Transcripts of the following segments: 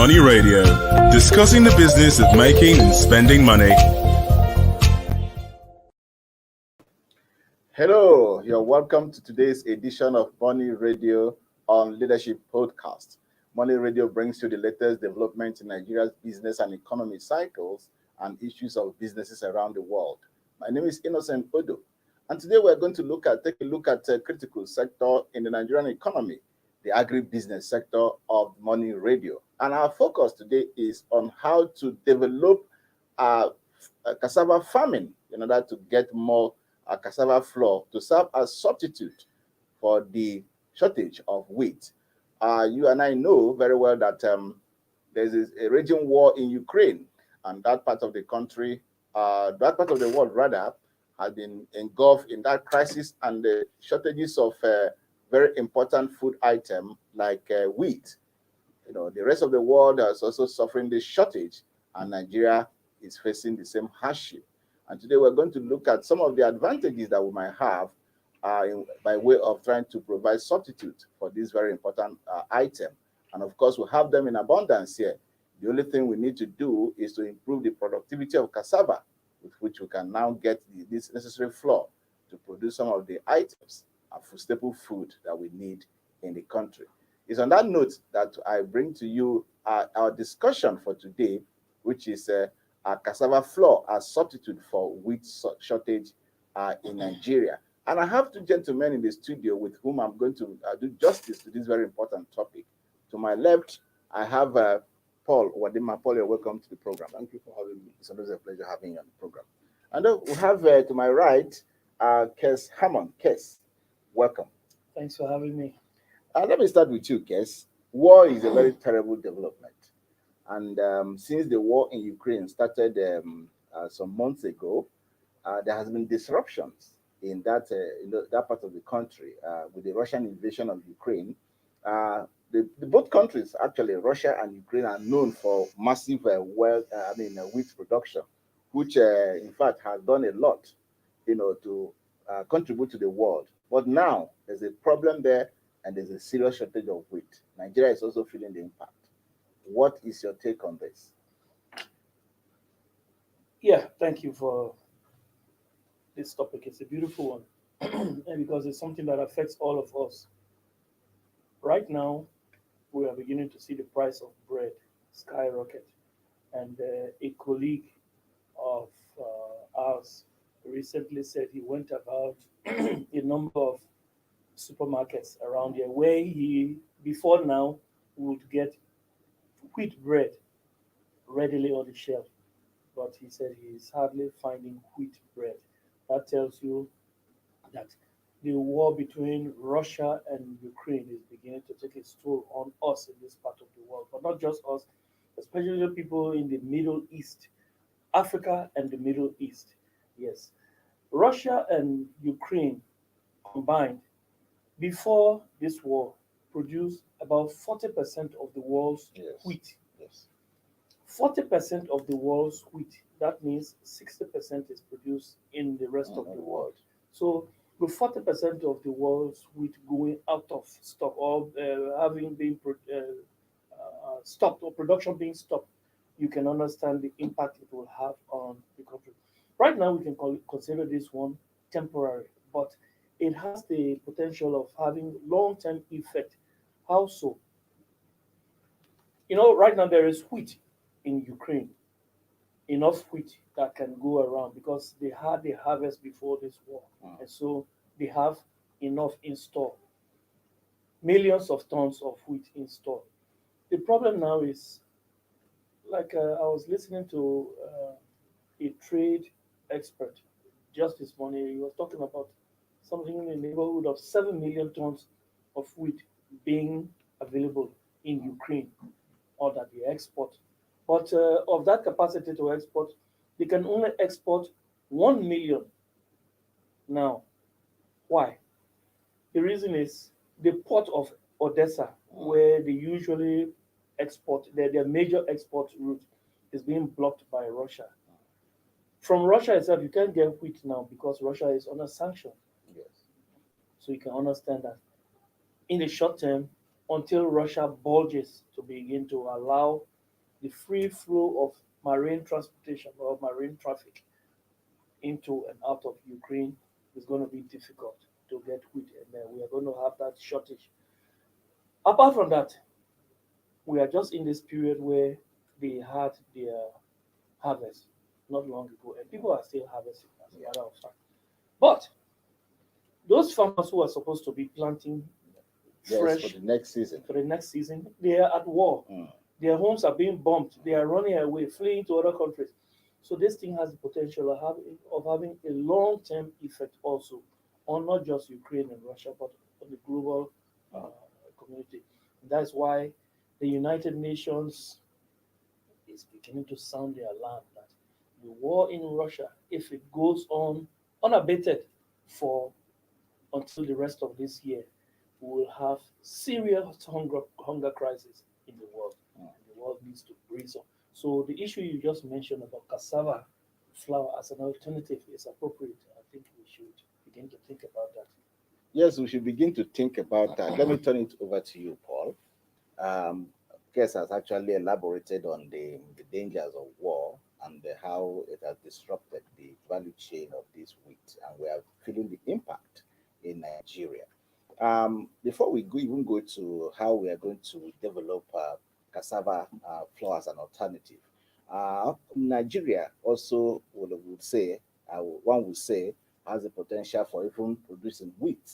Money Radio, discussing the business of making and spending money. Hello, you're welcome to today's edition of Money Radio on Leadership Podcast. Money Radio brings you the latest developments in Nigeria's business and economy cycles and issues of businesses around the world. My name is Innocent Odo, and today we're going to take a look at a critical sector in the Nigerian economy, the agribusiness sector of Money Radio. And our focus today is on how to develop cassava farming in order to get more cassava flour to serve as substitute for the shortage of wheat. You and I know very well that there's a raging war in Ukraine, and that part of the country, that part of the world rather, has been engulfed in that crisis and the shortages of very important food item like wheat. You know, the rest of the world is also suffering this shortage, and Nigeria is facing the same hardship. And today we're going to look at some of the advantages that we might have by way of trying to provide substitute for this very important item. And of course, we have them in abundance here. The only thing we need to do is to improve the productivity of cassava, with which we can now get this necessary flour to produce some of the items of staple food that we need in the country. It's on that note that I bring to you our discussion for today, which is cassava flour as substitute for wheat shortage in Nigeria. And I have two gentlemen in the studio with whom I'm going to do justice to this very important topic. To my left, I have Paul Wadima. Paul, you're welcome to the program. Thank you for having me. It's always a pleasure having you on the program. And then we have to my right, Kes Hammond. Kes, welcome. Thanks for having me. Let me start with you, Kes. War is a very terrible development. And since the war in Ukraine started some months ago, there has been disruptions in that that part of the country with the Russian invasion of Ukraine. Both countries, actually, Russia and Ukraine, are known for massive wheat production, which in fact has done a lot, to contribute to the world. But now there's a problem there, and there's a serious shortage of wheat. Nigeria is also feeling the impact. What is your take on this? Yeah, thank you for this topic. It's a beautiful one and because it's something that affects all of us. Right now, we are beginning to see the price of bread skyrocket. And a colleague of ours recently said he went about a number of supermarkets around here where he, before now, would get wheat bread readily on the shelf, but he said he's hardly finding wheat bread. That tells you that the war between Russia and Ukraine is beginning to take its toll on us in this part of the world, but not just us, especially the people in the Middle East, Africa and the Middle East. Yes, Russia and Ukraine combined before this war produced about 40% of the world's wheat. Yes. 40% of the world's wheat. That means 60% is produced in the rest of the world. So with 40% of the world's wheat going out of stock or having been stopped or production being stopped, you can understand the impact it will have on the country. Right now, we can consider this one temporary, but it has the potential of having long-term effect. How so? Right now there is wheat in Ukraine, enough wheat that can go around because they had the harvest before this war. And so they have enough in store, millions of tons of wheat in store. The problem now is, like I was listening to a trade expert just this morning. He was talking about something in the neighborhood of 7 million tons of wheat being available in Ukraine or that they export. But of that capacity to export, they can only export 1 million now. Why? The reason is the port of Odessa, where they usually export, their major export route is being blocked by Russia. From Russia itself, you can't get wheat now because Russia is under sanction. Yes. So you can understand that in the short term, until Russia bulges to begin to allow the free flow of marine transportation or marine traffic into and out of Ukraine is going to be difficult to get wheat, and we are going to have that shortage. Apart from that, we are just in this period where they had their harvest not long ago, and people are still harvesting as a matter of fact. But those farmers who are supposed to be planting Yes, fresh for the next season. for the next season, they are at war. Their homes are being bombed. They are running away, fleeing to other countries. So this thing has the potential of having a long-term effect also on not just Ukraine and Russia, but on the global uh, community. That's why the United Nations is beginning to sound the alarm that the war in Russia, if it goes on unabated for until the rest of this year, we will have serious hunger crisis in the world. And the world needs to brace up. So the issue you just mentioned about cassava flour as an alternative is appropriate. I think we should begin to think about that. Yes, we should begin to think about that. Let me turn it over to you, Paul. Kes has actually elaborated on the dangers of war and how it has disrupted the value chain of this wheat, and we are feeling the impact in Nigeria. Before we even go to how we are going to develop cassava flour as an alternative, Nigeria also would say, one would say, has the potential for even producing wheat.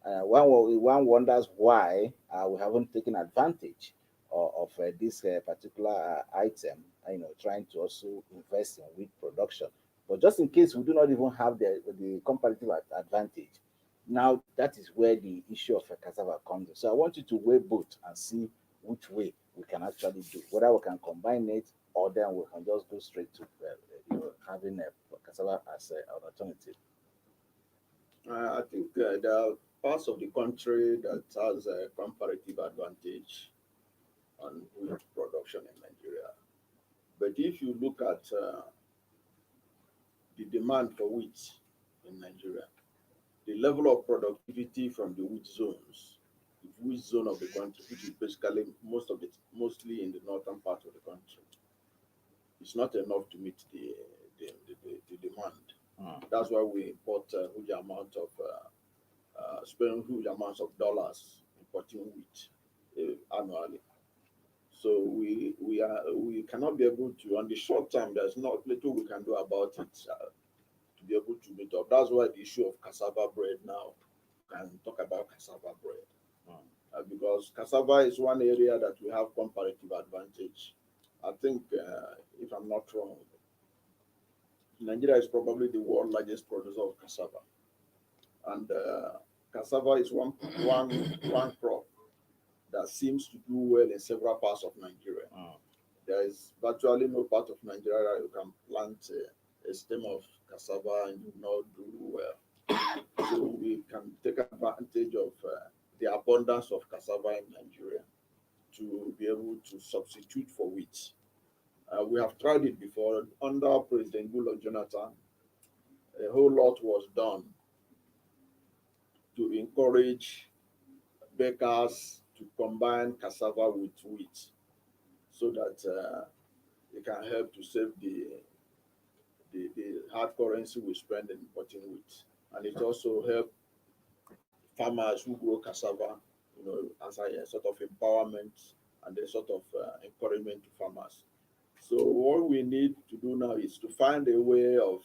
One wonders why we haven't taken advantage of this particular item, trying to also invest in wheat production. But just in case we do not even have the comparative advantage, now that is where the issue of cassava comes in. So I want you to weigh both and see which way we can actually do, whether we can combine it or then we can just go straight to having a cassava as an alternative. I think there are parts of the country that has a comparative advantage on wheat production in Nigeria. But if you look at the demand for wheat in Nigeria, the level of productivity from the wheat zone of the country, which is basically mostly in the northern part of the country, is not enough to meet the demand. That's why we import huge amount of spend huge amounts of dollars importing wheat annually. So we cannot be able to, on the short term. There's not little we can do about it to be able to meet up. That's why the issue of cassava bread now can talk about cassava bread because cassava is one area that we have comparative advantage. I think if I'm not wrong, Nigeria is probably the world largest producer of cassava, and cassava is one crop that seems to do well in several parts of Nigeria. There is virtually no part of Nigeria that you can plant a stem of cassava and do not do well. So we can take advantage of the abundance of cassava in Nigeria to be able to substitute for wheat. We have tried it before under President Goodluck Jonathan. A whole lot was done to encourage bakers to combine cassava with wheat so that it can help to save the hard currency we spend in importing wheat. And it also help farmers who grow cassava, as a sort of empowerment and a sort of encouragement to farmers. So what we need to do now is to find a way of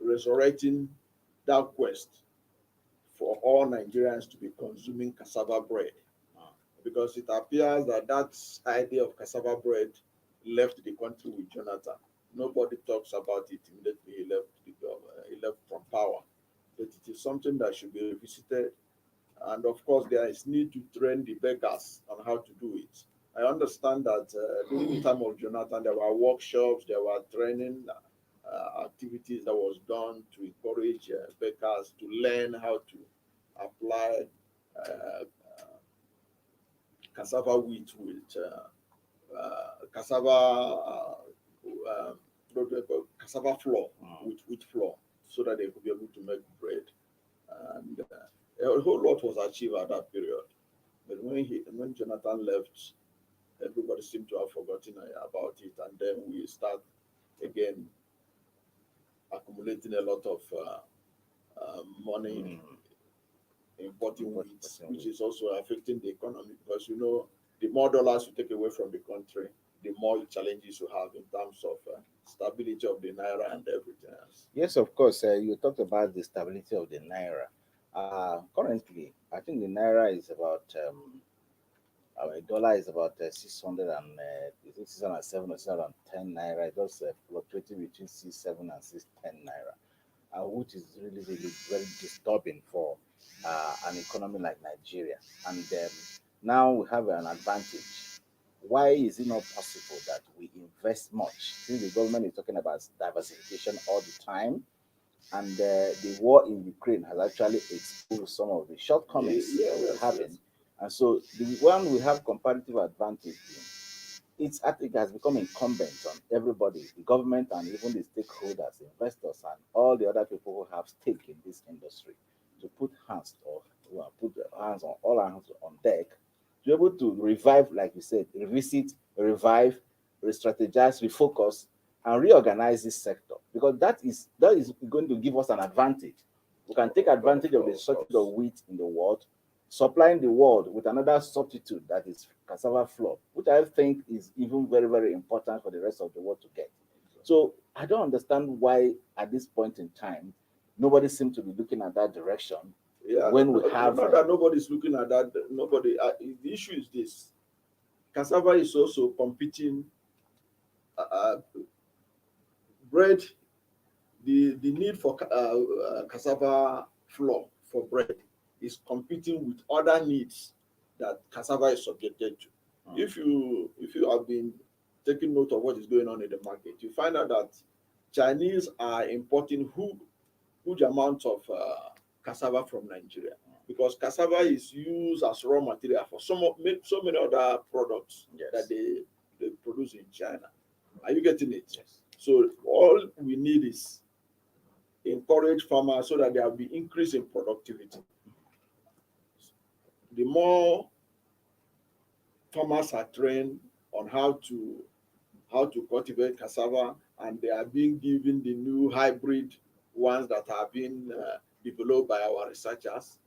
resurrecting that quest for all Nigerians to be consuming cassava bread, because it appears that that idea of cassava bread left the country with Jonathan. Nobody talks about it immediately he left from power, but it is something that should be revisited. And of course, there is need to train the bakers on how to do it. I understand that during the time of Jonathan, there were workshops, there were training activities that was done to encourage bakers to learn how to apply cassava wheat with cassava flour with wheat flour, so that they could be able to make bread. And a whole lot was achieved at that period. But when Jonathan left, everybody everybody seems to have forgotten about it, and then we start again accumulating a lot of money importing wheat, which is also affecting the economy, because the more dollars you take away from the country, the more challenges you have in terms of stability of the naira and everything else. Yes, of course. You talked about the stability of the naira. Currently, I think the naira is about a dollar is about 600 and is it 607 or 610 naira. It just fluctuating between 67 and 610 naira, which is really, really very disturbing for an economy like Nigeria. And now we have an advantage. Why is it not possible that we invest much? Since the government is talking about diversification all the time, and the war in Ukraine has actually exposed some of the shortcomings that we're having. And so the one we have comparative advantage in, I think, has become incumbent on everybody, the government and even the stakeholders, investors, and all the other people who have stake in this industry, to put hands or put their hands on all hands on deck to be able to revive, like you said, revisit, revive, re-strategize, refocus, and reorganize this sector, because that is going to give us an advantage. We can take advantage of the shortage of wheat in the world, supplying the world with another substitute that is cassava flour, which I think is even very, very important for the rest of the world to get. So I don't understand why at this point in time nobody seems to be looking at that direction. Yeah, when we have not that nobody's looking at that. Nobody. The issue is this: cassava is also competing. Bread, the need for cassava flour for bread is competing with other needs that cassava is subjected to. If you have been taking note of what is going on in the market, you find out that Chinese are importing huge amounts of cassava from Nigeria, because cassava is used as raw material for so many other products that they produce in China. Are you getting it? Yes. So all we need is encourage farmers so that there will be increase in productivity. The more farmers are trained on how to cultivate cassava, and they are being given the new hybrid ones that have been developed by our researchers,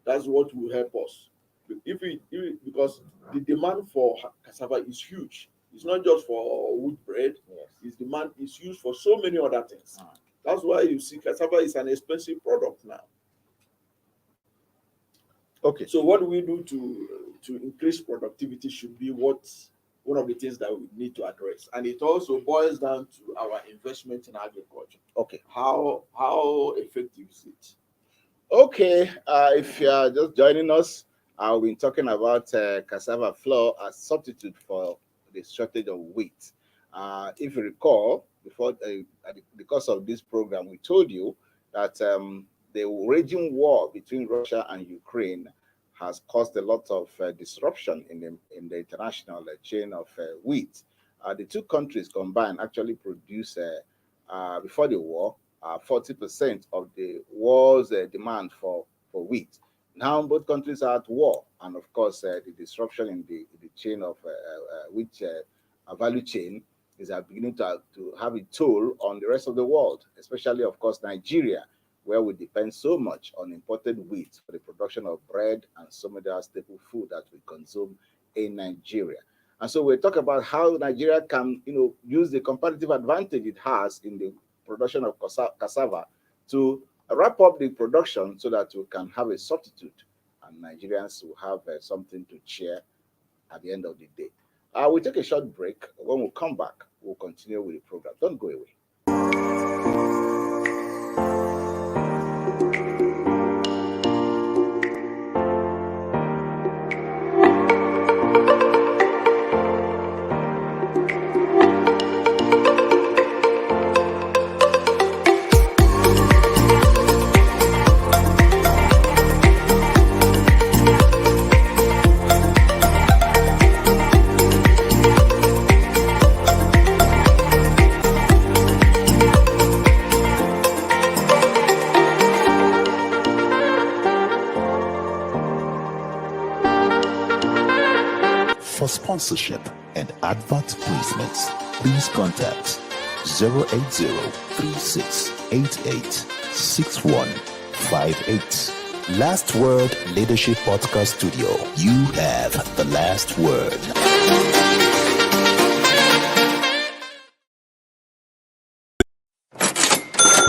that's what will help us. Because the demand for cassava is huge. It's not just for wheat bread. Yes. Its demand is used for so many other things. That's why you see cassava is an expensive product now. Okay. So what do we do to increase productivity should be one of the things that we need to address. And it also boils down to our investment in agriculture. Okay. How effective is it? Okay. If you are just joining us, I've been talking about cassava flour as substitute for the shortage of wheat. If you recall, before the course of this program, we told you that the raging war between Russia and Ukraine has caused a lot of disruption in the international chain of wheat. The two countries combined actually produce, before the war, 40% of the world's demand for wheat. Now both countries are at war, and of course the disruption in the chain of wheat value chain is beginning to have a toll on the rest of the world, especially of course Nigeria, where we depend so much on imported wheat for the production of bread and some of the staple food that we consume in Nigeria. And so we talk about how Nigeria can use the competitive advantage it has in the production of cassava to wrap up the production so that we can have a substitute, and Nigerians will have something to cheer at the end of the day. We'll take a short break. When we come back, we'll continue with the program. Don't go away. For sponsorship, and advert placements, please contact 080-3688-6158. Last Word Leadership Podcast Studio. You have the last word.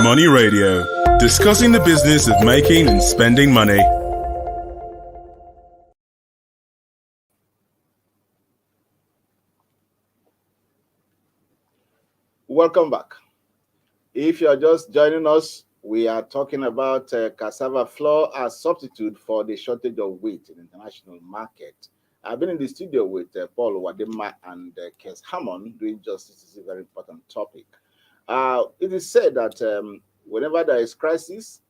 Money Radio, discussing the business of making and spending money. Welcome back. If you are just joining us, we are talking about cassava flour as substitute for the shortage of wheat in the international market. I've been in the studio with Paul Wadima and Kes Hammond doing justice to this very important topic. It is said that whenever there is crisis,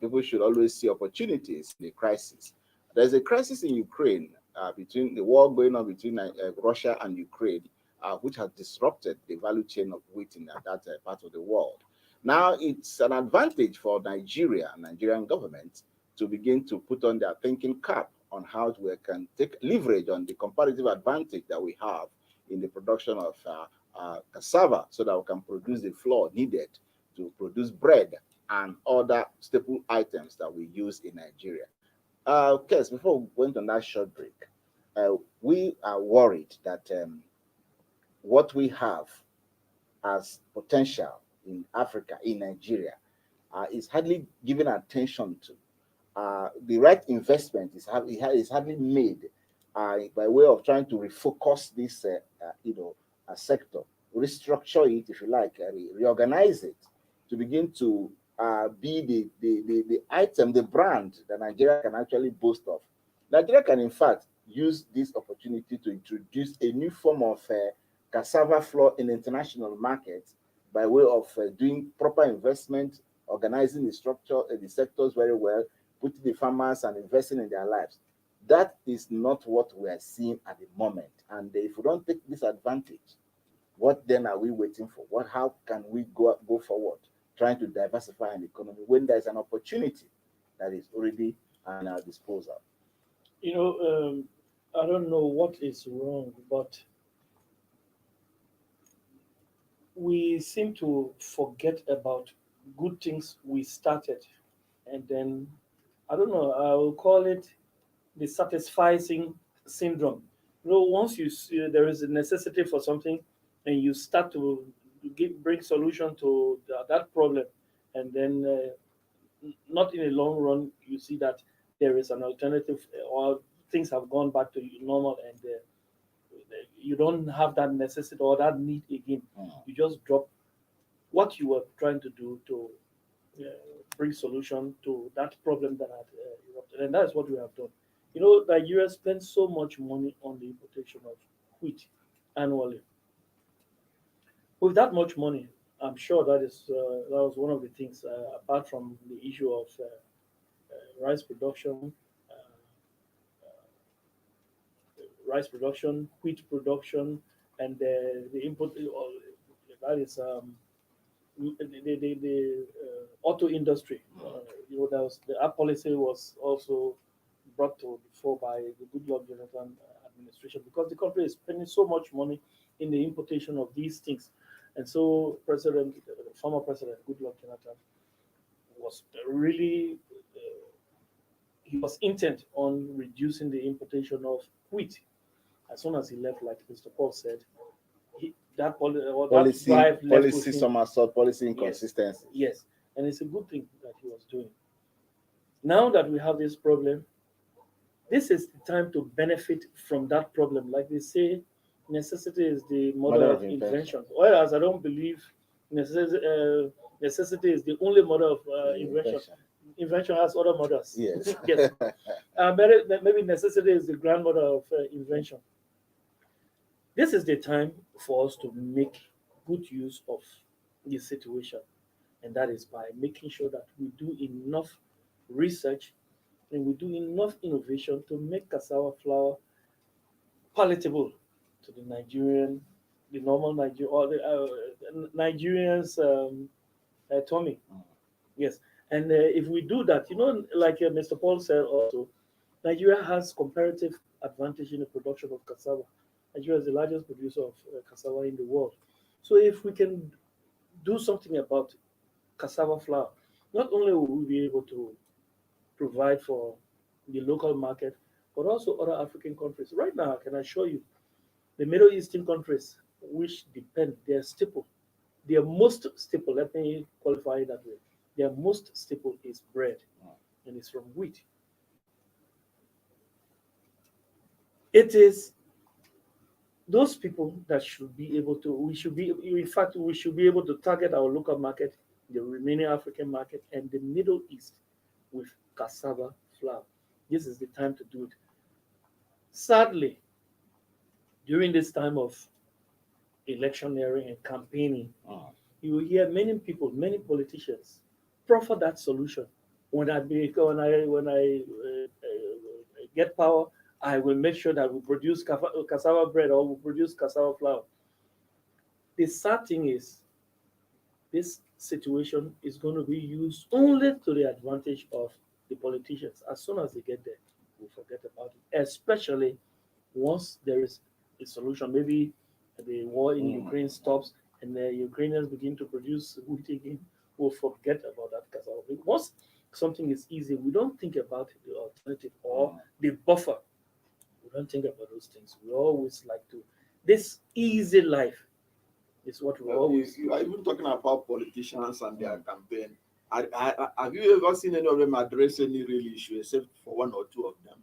people should always see opportunities in a crisis. There's a crisis in Ukraine between the war going on between Russia and Ukraine, which has disrupted the value chain of wheat in that part of the world. Now it's an advantage for Nigeria and Nigerian government to begin to put on their thinking cap on how we can take leverage on the comparative advantage that we have in the production of cassava, so that we can produce the flour needed to produce bread and other staple items that we use in Nigeria. Kes, before we went on that short break, we are worried that what we have as potential in Africa, in Nigeria, is hardly given attention to. The right investment is hardly made by way of trying to refocus this, sector, restructure it, if you like, reorganize it to begin to be the item, the brand that Nigeria can actually boast of. Nigeria can, in fact, use this opportunity to introduce a new form of cassava flour in the international market by way of doing proper investment, organizing the structure, the sectors very well, putting the farmers and investing in their lives. That is not what we are seeing at the moment. And if we don't take this advantage, what then are we waiting for? How can we go forward, trying to diversify an economy when there's an opportunity that is already at our disposal? I don't know what is wrong, but we seem to forget about good things we started, and then I don't know, I will call it the satisficing syndrome. Once you see there is a necessity for something and you start to bring solution to that problem, and then not in a long run you see that there is an alternative, or things have gone back to normal, and you don't have that necessity or that need again. You just drop what you were trying to do to bring solution to that problem that had erupted, and that's what we have done. Nigeria spends so much money on the importation of wheat annually. With that much money, I'm sure that was one of the things, apart from the issue of rice production, wheat production, and the import. That is the auto industry. That policy was also brought to before by the Goodluck Jonathan administration, because the country is spending so much money in the importation of these things, and so former President Goodluck Jonathan was really he was intent on reducing the importation of wheat. As soon as he left, like Mr. Paul said, policy somersault, policy inconsistency. Yes, and it's a good thing that he was doing. Now that we have this problem, this is the time to benefit from that problem. Like they say, necessity is the mother of invention. Whereas I don't believe necessity is the only mother of invention. Invention has other mothers. Yes. Yes. Maybe necessity is the grandmother of invention. This is the time for us to make good use of this situation, and that is by making sure that we do enough research and we do enough innovation to make cassava flour palatable to the normal Nigerian, or the Nigerians' tummy. Yes, and if we do that, like Mr. Paul said also, Nigeria has comparative advantage in the production of cassava. Nigeria is the largest producer of cassava in the world. So if we can do something about cassava flour, not only will we be able to provide for the local market, but also other African countries. Right now, I can assure you, the Middle Eastern countries, which depend, their staple, their most staple, let me qualify it that way, their most staple is bread, and it's from wheat. It is those people that should be able to, we should be, in fact, we should be able to target our local market, the remaining African market, and the Middle East with cassava flour. This is the time to do it. Sadly, during this time of electioneering and campaigning, you will hear many people, many politicians proffer that solution. When I get power, I will make sure that we produce cassava bread or we produce cassava flour. The sad thing is, this situation is going to be used only to the advantage of the politicians. As soon as they get there, we'll forget about it. Especially once there is a solution. Maybe the war in Ukraine stops and the Ukrainians begin to produce wheat again, we'll forget about that cassava. Once something is easy, we don't think about the alternative or the buffer. We don't think about those things. We always like to, this easy life is what we always. You are even talking about politicians and their campaign. Have you ever seen any of them address any real issue except for one or two of them?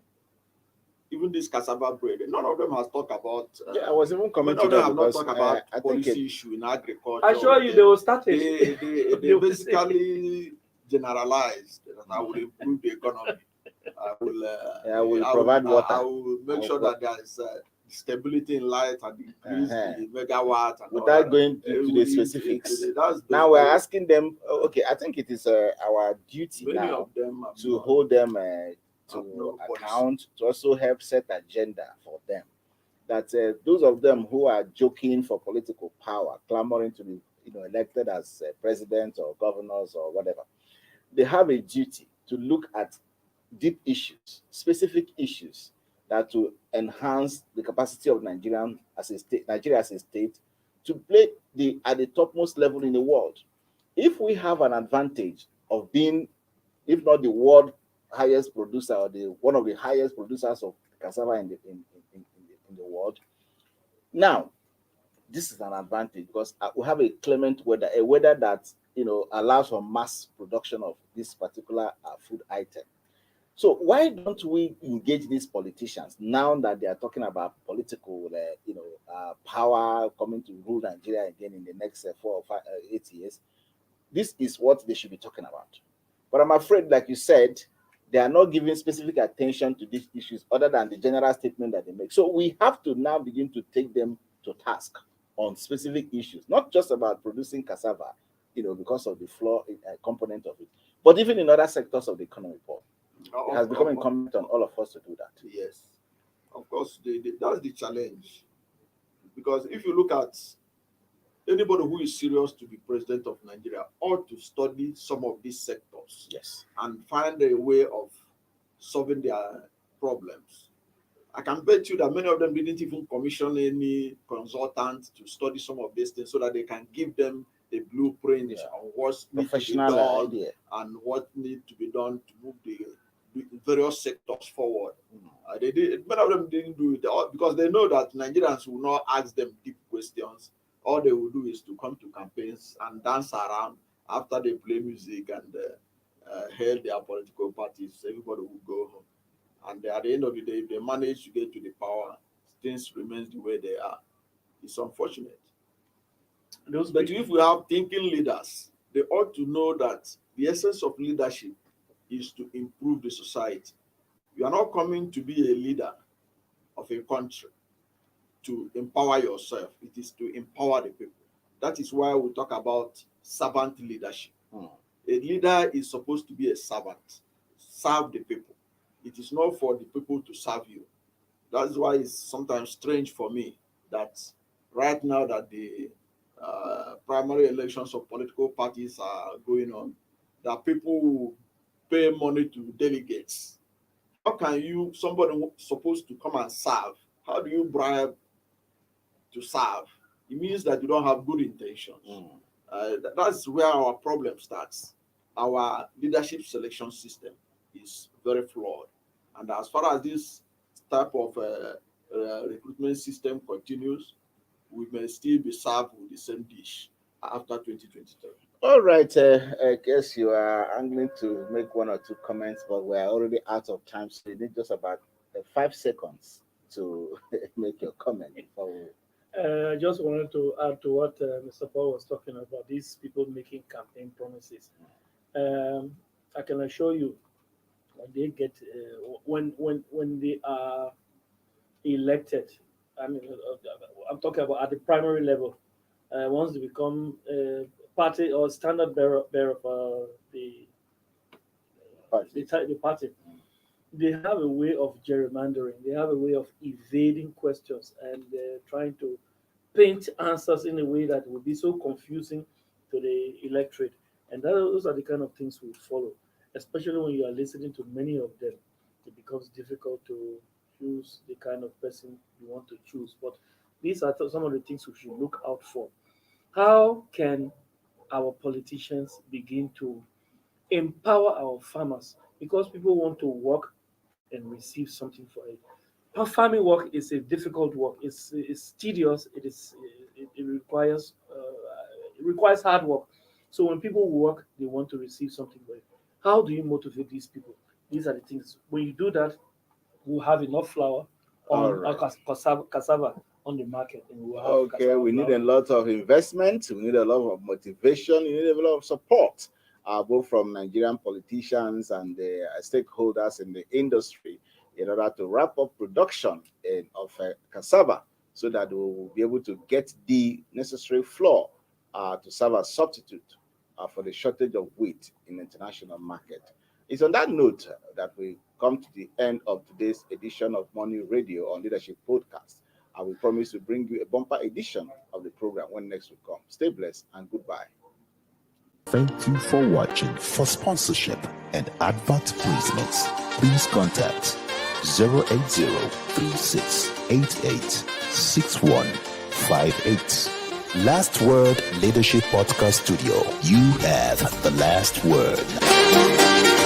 Even this cassava bread, none of them has talked about. I was even coming none to of them that have not because talked about I think policy issue in agriculture. I assure you, they will start it. They basically generalized that I will improve the economy. I will provide water. I will make sure that there is stability in light and increase the megawatt. And without going to the specifics. Now we're asking them. Okay, I think it is our duty many now of them to hold them to account, to also help set agenda for them. That those of them who are joking for political power, clamoring to be elected as president or governors or whatever, they have a duty to look at deep issues, specific issues that will enhance the capacity of Nigeria as a state to play at the topmost level in the world. If we have an advantage of being, if not the world highest producer or one of the highest producers of cassava in the world, now this is an advantage because we have a clement weather, a weather that allows for mass production of this particular food item. So why don't we engage these politicians now that they are talking about political, power coming to rule Nigeria again in the next 4 or 5, 8 years? This is what they should be talking about. But I'm afraid, like you said, they are not giving specific attention to these issues other than the general statement that they make. So we have to now begin to take them to task on specific issues, not just about producing cassava, because of the flour component of it, but even in other sectors of the economy, Paul. It has become incumbent on all of us to do that. Yes, of course, that's the challenge. Because if you look at anybody who is serious to be president of Nigeria ought to study some of these sectors, yes, and find a way of solving their problems. I can bet you that many of them didn't even commission any consultant to study some of these things so that they can give them a blueprint on what needs to be done idea and what needs to be done to move the various sectors forward. Many of them didn't do it because they know that Nigerians will not ask them deep questions. All they will do is to come to campaigns and dance around after they play music and hail their political parties. Everybody will go home. And at the end of the day, if they manage to get to the power, things remain the way they are. It's unfortunate. But if we have thinking leaders, they ought to know that the essence of leadership is to improve the society. You are not coming to be a leader of a country to empower yourself. It is to empower the people. That is why we talk about servant leadership. A leader is supposed to be a servant, serve the people. It is not for the people to serve you. That's why it's sometimes strange for me that right now that the primary elections of political parties are going on, that people pay money to delegates. How can somebody supposed to come and serve, how do you bribe to serve, it means that you don't have good intentions. That's where our problem starts. Our leadership selection system is very flawed. And as far as this type of recruitment system continues, we may still be served with the same dish after 2023. All right, I guess you are angling to make one or two comments, but we're already out of time, so you need just about 5 seconds to make your comment before we... I just wanted to add to what Mr. Paul was talking about, these people making campaign promises. I can assure you, when they get when they are elected, I mean, I'm talking about at the primary level. Once they become party or standard bearer for the party, they have a way of gerrymandering. They have a way of evading questions and trying to paint answers in a way that will be so confusing to the electorate. And those are the kind of things we follow, especially when you are listening to many of them. It becomes difficult to choose the kind of person you want to choose. But these are some of the things we should look out for. How can our politicians begin to empower our farmers? Because people want to work and receive something for it. Farming work is a difficult work. It's tedious. It requires hard work. So when people work, they want to receive something for it. How do you motivate these people? These are the things. When you do that, we'll have enough flour on cassava on the market. And we'll have we need a lot of investment. We need a lot of motivation. You need a lot of support, both from Nigerian politicians and the stakeholders in the industry, in order to wrap up production of cassava, so that we will be able to get the necessary flour to serve as substitute for the shortage of wheat in the international market. It's on that note that we come to the end of today's edition of Money Radio on Leadership Podcast. I will promise to bring you a bumper edition of the program when next we come. Stay blessed and goodbye. Thank you for watching. For sponsorship and advert placements, please contact 080-3688-6158. Last Word Leadership Podcast Studio. You have the last word.